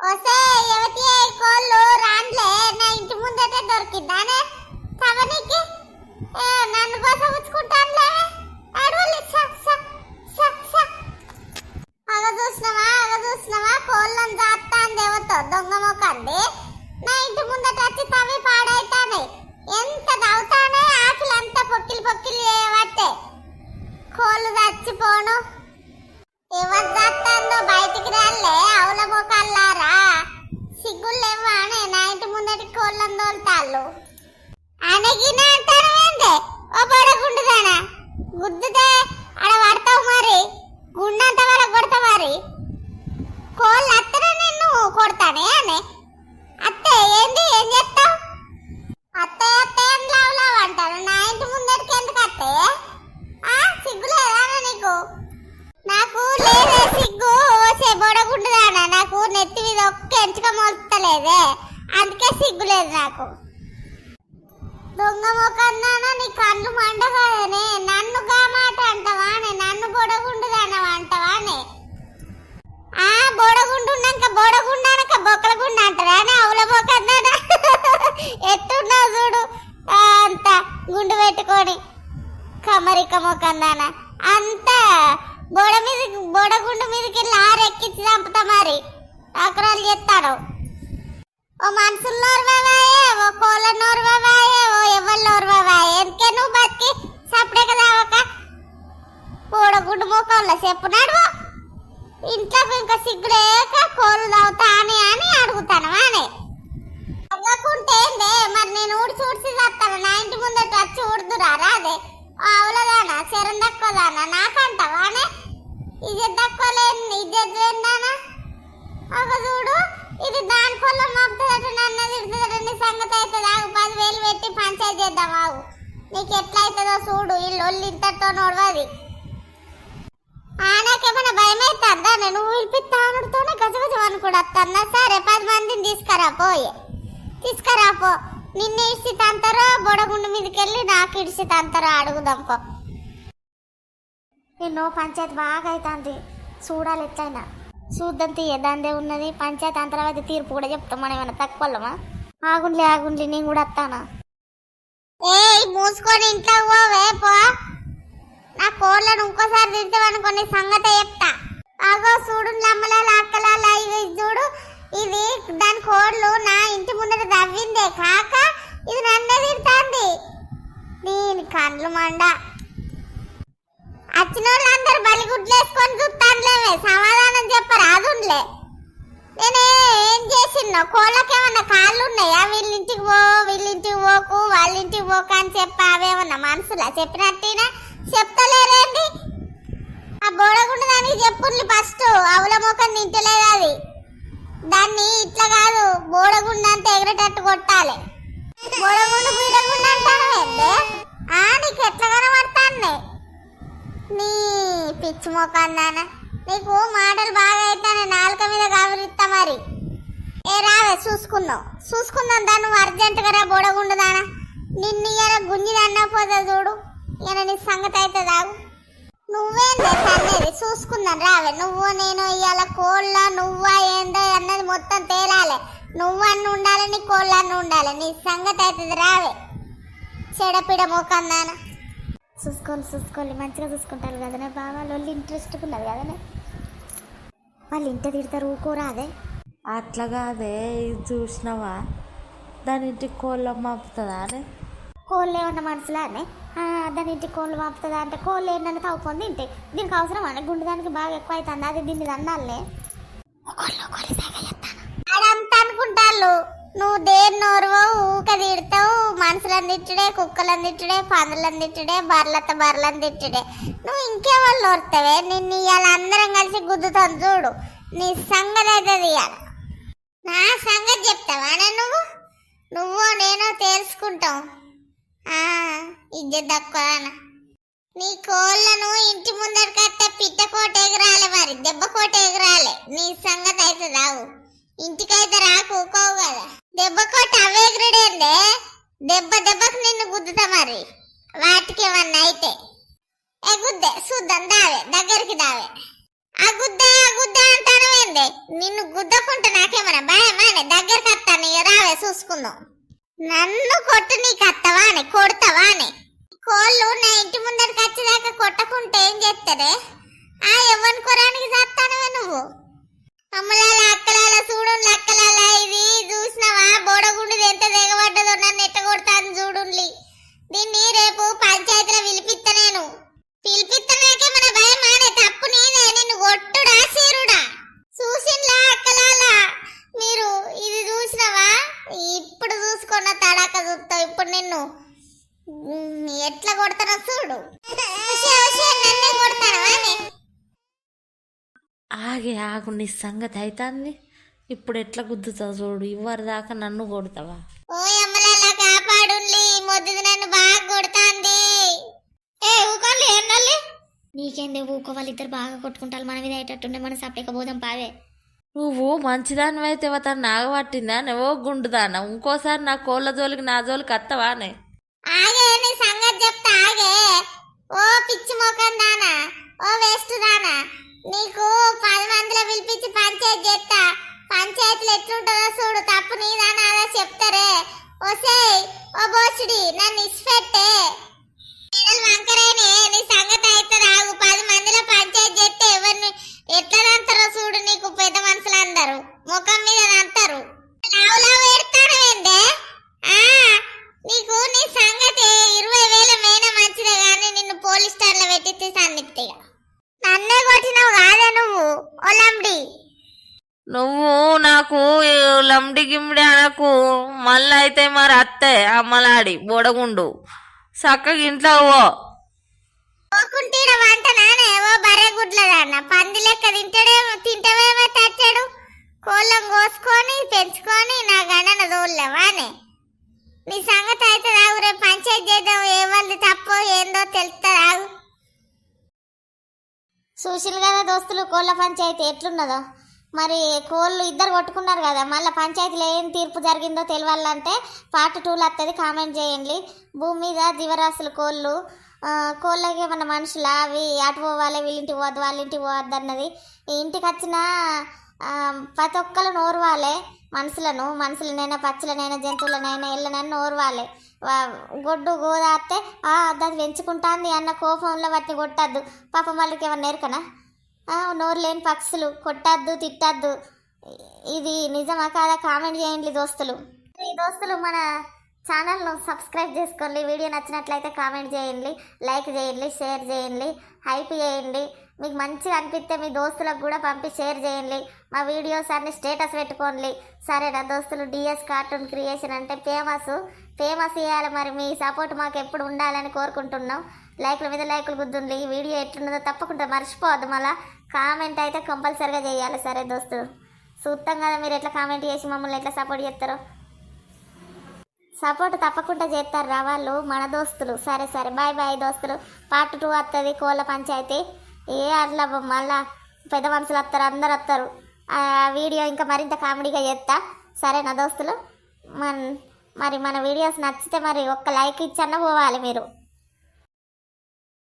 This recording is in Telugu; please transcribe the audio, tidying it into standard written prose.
ఓసే ఎవతి కోళ్ళు రాన్లే నా ఇంటి ముందటే దొరికిందానే తవనికి నన్ను కోసం ఉంచుకుంటానులే అడవులు అగ చూసినవా కోళ్ళని జాత్తాంది ఎవతో దొంగ మొక్కంది నా ఇంటి ముందట వచ్చి తవి పాడైతానే ఎంత దవుతానే ఆకులంతా పొక్కిలి పొక్కిలి చేయబట్టే కోళ్ళు చచ్చిపోను ఎవరు జాత్తాందో బయటికి రాలే అవుల మొక్కల్లారా సిగ్గులేవానే నా ఇంటి ముందటి కోళ్ళని తోలుతాళ్ళు అనగిన అంటారేందే ఓ బడగుండుదానా గుద్దుతే అడ పడతావు మరి గుండంత వాళ్ళ కొడతా మరి కోళ్ళు అత్తనే నిన్ను కొడతానే అనే అత్తే ఏంది ఏం చేస్తావు అత్తే అత్తే అని లావు లావు అంటారు నా ఇంటి ముందటికి ఎందుకు అత్తే సిగ్గులేదా నీకు నాకు లేదే సిగ్గు ఓసే బొడగుండుదానా నాకు నెత్తి మీద ఒక్క ఎంచుక మోస్తలేదే అందుకే సిగ్గులేదు నాకు దొంగ మొక్కన్నానా నీ కళ్ళు మండగానే నన్ను గా మాట అంటవానే నన్ను బొడగుండుదానవా అంటవానే బొడగుండున్నాక బొడగుండానక బొక్కలగుండ అంటారా అవుల మొక్కన్నానా ఎట్టున్నావు చూడు అంత గుండు పెట్టుకొని కమరిక మొక్కన్నానా అంత బొడగుండు మీదకి లారెక్కించి చంపుతా మరి అక్కడాలు చేస్తాడు ఓ మనుషులు నోరువాయే ఓ కోళ్ళ నోరువాయే ఓ ఎవరు నోరువాయే ఎందుకే నువ్వు బతికి సప్పుడే కదా ఒక బొడగుండు మొక్కల చెప్పున్నాడు ఇంట్లోకి ఇంకా సిగ్గులేక కోళ్ళు తాగుతానే అని అడుగుతాను అని అవ్వకుంటేందే మరి నేను ఊడ్చి ఊడ్చి చేస్తాను నా ఇంటి ముందట వచ్చి ఊడుదురారా అదే అవులదానా చెరం తక్కువదానా నాకంటావానే ఇజ్జత్ తక్కువలేని ఇజ్జత్ ఏందానా ఒక చూడు ఇది దాని కొల్ల మోపుతుందట నన్ను తిడుతుందట నీ సంగతి అవుతుంది ఆగు 10,000 పెట్టి పంచాయతీ చేద్దాం ఆగు నీకు ఎట్లా అవుతుందో చూడు ఈ లొల్లి ఇంతతో నడవది నాకేమైనా భయం అవుతుందా నేను పిలిపిస్తానుతోనే గజగజం అని కూడా వస్తుందా సరే 10 మందిని తీసుకురాపో నిన్ను ఇడిసి తంతారో బొడగుండు మీదకి వెళ్ళి నాకు ఇడిసి తంతారో అడుగుదాంకో ఎన్నో పంచాయతీ బాగా అవుతుంది చూడాలి ఎట్లయినా చూద్దాం తీయదాందే ఉన్నది పంచాయతీ అంతరావతి తీర్పు కూడా చెప్తాం మనం ఏమైనా తక్కువమ్మా ఆగుండ్లే నేను కూడా వస్తానా మూసుకొని ఇంట్లో పోవే పో నా కోళ్ళను ఇంకోసారి తింటామనుకోని సంగతే చెప్తా ఆగో చూడు నమ్మలా అక్కలా ఇవి చూడు ఇది దాని కోళ్ళు నా ఇంటి ముందర దవ్విందే కాక ఇది నన్నే తింటాంది దీని కండ్లు మండ వచ్చిన వాళ్ళందరూ బలిగుడ్లు వేసుకొని చూస్తానులేవే సమాధానం చెప్పరు అదుండ్లే నేనే ఏం చేసిన్నో కోళ్ళకేమన్నా కాళ్ళు ఉన్నాయా వీళ్ళింటికి పోకు వాళ్ళింటికి పోకు అని చెప్పి అవేమన్నా మనసులా చెప్పినట్టేనా చెప్తలేరేంటి ఆ బోడగుండు దానికి చెప్పుండ్లి ఫస్ట్ అవుల మొక్కని తింటలేదు అది దాన్ని ఇట్లా కాదు బోడగుండు అంతా ఎగరేటట్టు కొట్టాలి బోడగుండు బీడగుండు అంటాను నీకు ఎట్లా కనబడతాను నీ పిచ్చి మొక్కందానా నీకు మాటలు బాగా అవుతానే నాలుక మీద గౌరిస్తా మరి రావే చూసుకుందాం దా నువ్వు అర్జెంటుగా రా బోడగుండుదానా నిన్ను ఇయ్యాల గుంజిది అన్నపోతా చూడు ఇక నీ సంగతి అయితే దాగు నువ్వేందే అనేది చూసుకుందాం రావే నువ్వు నేను ఇవాళ కోళ్ళ నువ్వా ఏందో అన్నది మొత్తం తేలాలి నువ్వన్ను ఉండాలి నీ కోళ్ళన్ను ఉండాలి నీ సంగతి అవుతుంది రావే చెడపిడ మొక్కందానా చూసుకోవాలి మంచిగా చూసుకుంటారు కదనే బాగా వాళ్ళు ఇంట్రెస్ట్గా ఉన్నది కదనే వాళ్ళు ఇంట తిడతారు ఊకోరా అదే అట్లా కాదే ఇది చూసినావా దాని ఇంటికి కోళ్ళ మాపుతుందా అనే కోళ్ళు ఏమన్నా మనసులా అనే దాని ఇంటికి కోళ్ళు మాపుతుందా అంటే కోళ్ళు ఏంటంటే తవ్వుకొని తింటే దీనికి అవసరం అండి గుండె దానికి బాగా ఎక్కువ అవుతుంది అది దీన్ని అన్నాలే అదంతా అనుకుంటాళ్ళు నువ్వు దేన్ని నోరువో ఊక తిడతావు మనుషులను తిట్టుడే కుక్కలను తిట్టుడే పందులను తిట్టుడే బర్రెలను తిట్టుడే నువ్వు ఇంకేవాళ్ళు నోరుతావే నిన్ను ఇవాళ అందరం కలిసి గుద్దుతాను చూడు నీ సంగతి అయితే ఇవాళ నా సంగతి చెప్తావా నువ్వు నేను తెలుసుకుంటాం ఇజ్జత్ తక్కువ నీ కోళ్ళను ఇంటి ముందరికట్టే పిట్ట కోట ఎగరాలి మరి దెబ్బ కోట ఎగరాలి నీ సంగతి అయితే రావు ఇంటికైతే రాకోవు కదా దెబ్బ కోట అవే ఎగరడేందే దెబ్బకు నిన్ను గుద్దుతా మరి వాటికి ఏమన్నా అయితే గుద్దే చూద్దాం దావే దగ్గరికి దావే ఆ గుద్ద అంటానవేందే? నిన్ను గుద్దకుంటే నాకేమన్నా భయమానే? దగ్గరికి వస్తాను, ఇక రావే చూసుకుందాం. నన్ను కొట్టు, నీకు అత్తవానే కొడతావానే? కోళ్ళు నా ఇంటి ముందరికి వచ్చేదాకా కొట్టకుంటే ఏం చేస్తాడే? ఆ ఎవరి కొరానికి చేస్తానవే నువ్వు? అమ్మలాల అక్కలాల చూడు, లక్కలాల ఇది చూసినావా? బోడగుండుది ఎంత దిగబడ్డదో, నన్ను ఎట్ట కొడతాను చూడుండి. దీన్ని రేపు పంచాయతీలో పిలిపిస్తా. నేను పిలిపిస్తాకే మన భయం మానే? తప్పు నీదే. నిన్ను కొట్టుడా చీరుడా? చూసిండ్లా అక్కలాల మీరు? ఇది చూసినావా? ఇప్పుడు చూసుకున్న తడాక చూస్తావు. ఇప్పుడు నిన్ను ఎట్లా కొడతానో చూడు. నన్నే కొడతానవా? ఆగు, నీ సంగతి అవుతుంది. ఇప్పుడు ఎట్లా గుద్దుతావు చూడు. ఇవ్వరు దాకా నన్ను కొడతావా? ఓ అమ్మలాల కాపాడుండి, మొద్దుది నన్ను బాగా కొడతాంది. ఏ ఊకోండి ఎన్నోళ్ళి? నీకేంది ఊకో, వాళ్ళిద్దరు బాగా కొట్టుకుంటారు. మన మీద అయ్యేటట్టుండే మనం సపరేట్గా పోదాం పావే. నువ్వు మంచిదాని అయితే తను నాగబట్టిందా? నువ్వో గుండుదానా? ఇంకోసారి నా కోళ్ళ జోలికి నా జోలికి అత్తవానే? ఆగే, నీ సంగతి చెప్తా ఆగే. ఓ పిచ్చి మోకం దానా, ఓ వేస్ట్ దానా, నీకు 10 మందిలో పిలిపించి పంచాయతీ చేస్తా. పంచాయతీలు ఎట్లుంటుందో చూడు. తప్పు నీదానా అలా చెప్తారే. ఓసేయ్ ఓ బోసుడి, నన్ను ఇచ్చిపెట్టే. వంకరేనే, నీ సంగతి అయితే రాగు. 10 మందిలో పంచాయతీ చేస్తే ఎవరిని ఎట్లా అంటారో చూడు. నీకు పెద్ద మనుషులు అందరు ముఖం మీద అంటారు. లావులావు ఏడతానవేందే? నీకు నీ సంగతి 20,000 మేనా మంచిదే గాని నిన్ను పోలీస్ స్టేషన్లో పెట్టిస్తే సన్నిప్తిగా. నన్నే కొట్టినావు కాదే నువ్వు ఒలంబడి? నువ్వు నాకు లంబడి గిమ్డి అనకు. మళ్ళీ అయితే మరి అత్తే అమ్మలాడి బొడగుండు. చక్కగా ఇంట్లో పోకుంటే వంట నానే. ఓ బర్రె గుడ్లదన్న పంది లెక్క తింటవేమో తెచ్చాడు. కోళ్ళం కోసుకొని పెంచుకొని నా గండన దోళ్ళవానే. నీ సంగతి అయితే రాగు. రేపు పంచాయతీ చేద్దాం. ఎవరిది తప్పో ఏందో తెలుస్తా రాగు. చూసిలు కదా దోస్తులు, కోళ్ళ పంచాయతీ ఎట్లున్నదో. మరి కోళ్ళు ఇద్దరు కొట్టుకున్నారు కదా, మళ్ళీ పంచాయతీలో ఏం తీర్పు జరిగిందో తెలియాలంటే పార్ట్ 2లో వస్తుంది. కామెంట్ చేయండి. భూమి మీద జీవరాశులు కోళ్ళు. కోళ్ళకి ఏమన్నా మనుషులా? అవి అటు పోవాలి, వీళ్ళింటికి పోవద్దు, వాళ్ళ ఇంటికి పోవద్దు అన్నది. ఇంటికి వచ్చిన ప్రతి ఒక్కరు నోరువాలే. మనుషులనైనా పచ్చులనైనా జంతువులనైనా ఎల్లనైనా నోరువాలే. గొడ్డు గోదాస్తే దాన్ని పెంచుకుంటాంది అన్న కోపంలో వాటిని కొట్టద్దు. పాపం వాళ్ళకి ఏమన్నా ఎరకనా? నోరు లేని పక్షులు కొట్టద్దు, తిట్టద్దు. ఇది నిజమా కాదా? కామెంట్ చేయండి దోస్తులు. ఈ దోస్తులు మన ఛానల్ను సబ్స్క్రైబ్ చేసుకోండి. వీడియో నచ్చినట్లయితే కామెంట్ చేయండి, లైక్ చేయండి, షేర్ చేయండి, హైప్ చేయండి. మీకు మంచిగా అనిపిస్తే మీ దోస్తులకు కూడా పంపి షేర్ చేయండి. మా వీడియోస్ అన్ని స్టేటస్ పెట్టుకోండి. సరేనా దోస్తులు? డిఎస్ కార్టూన్ క్రియేషన్ అంటే ఫేమస్ చేయాలి. మరి మీ సపోర్ట్ మాకు ఎప్పుడు ఉండాలని కోరుకుంటున్నాం. లైక్ల మీద లైకులు గుద్దుండి. ఈ వీడియో ఎట్లున్నదో తప్పకుండా మర్చిపోవద్దు. మళ్ళీ కామెంట్ అయితే కంపల్సరిగా చేయాలి. సరే దోస్తులు, చూస్తాం కదా మీరు ఎట్లా కామెంట్ చేసి మమ్మల్ని ఎట్లా సపోర్ట్ చేస్తారో. సపోర్ట్ తప్పకుండా చేస్తారు రా వాళ్ళు మన దోస్తులు. సరే బాయ్ దోస్తులు. పార్ట్ 2 వస్తుంది కోళ్ళ పంచాయతీ. అట్లా మళ్ళా పెద్ద మనుషులు వస్తారు, అందరు వస్తారు. ఆ వీడియో ఇంకా మరింత కామెడీగా చేస్తా. సరేనా దోస్తులు? మరి మన వీడియోస్ నచ్చితే మరి ఒక్క లైక్ ఇచ్చన్నా పోవాలి మీరు.